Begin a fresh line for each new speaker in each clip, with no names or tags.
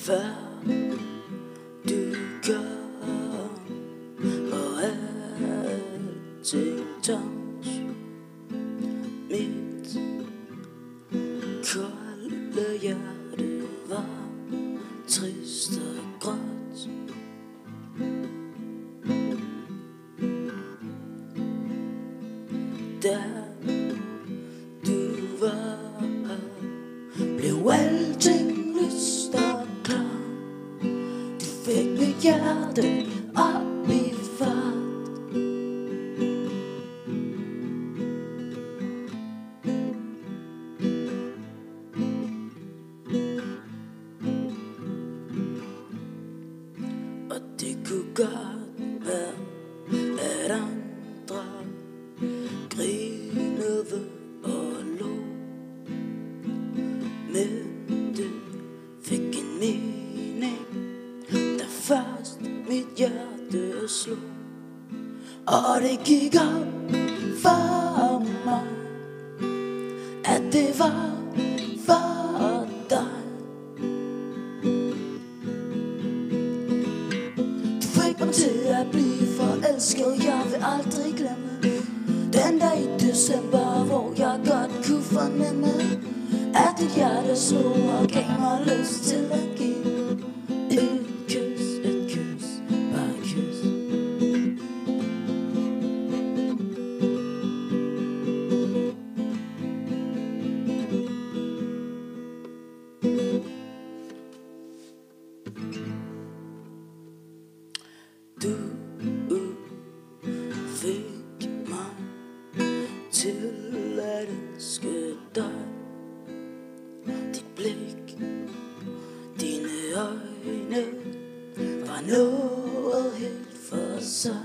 Før du kom, og alting tomt. Mit kolde hjerte var trist og gråt. Da du var her, blev alting lyst og klar. Du fik mit hjerte op i fart. Og det kunne godt være, at andre grinede og lå, men det fik en mening, da først mit hjerte slog. Og det gik op for mig, at det var for dig. Du fik mig til at blive forelsket, jeg vil aldrig glemme den dag i december, hvor jeg godt kunne fornemme, at dit hjerte slog og gav mig lyst til at give et kys, bare et kys. Du fik mig til at elske dig. Dit blik, dine øjne var noget helt for sig.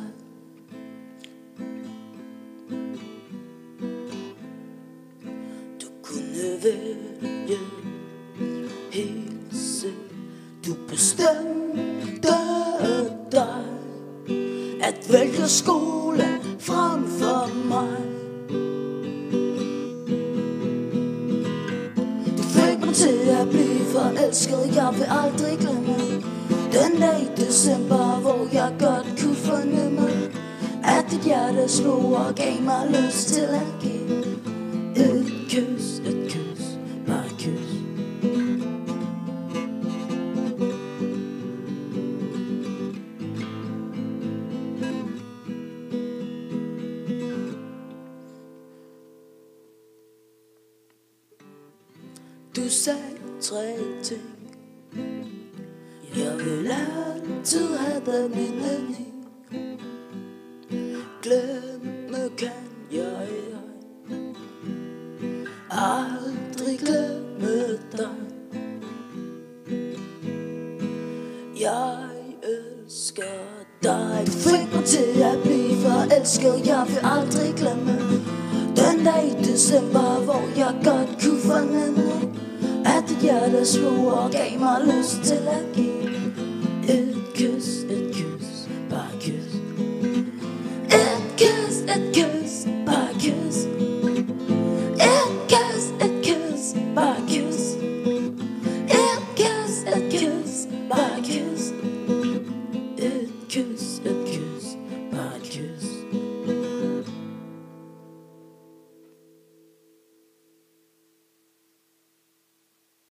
Du kunne vælge helt selv. Du bestemte dig at vælge skole frem for mig. Du fik mig til at blive forelsket, jeg vil aldrig glemme den dag i december, hvor jeg godt kunne fornemme, at dit hjerte slog og gav mig lyst til at give et kys, bare et kys. Du sagde 3 ting. Jeg vil altid have dig min mening. Glemme kan jeg aldrig glemme dig. Jeg elsker dig. Du fik mig til at blive forelsket, jeg vil aldrig glemme den dag i december, hvor jeg godt kunne fornemme, at dit hjerte slog og gav mig lyst til at give et kys, bare et kys. Et kys, bare et kys. Et kys, bare et kys. Et kys, bare et kys. Et kys.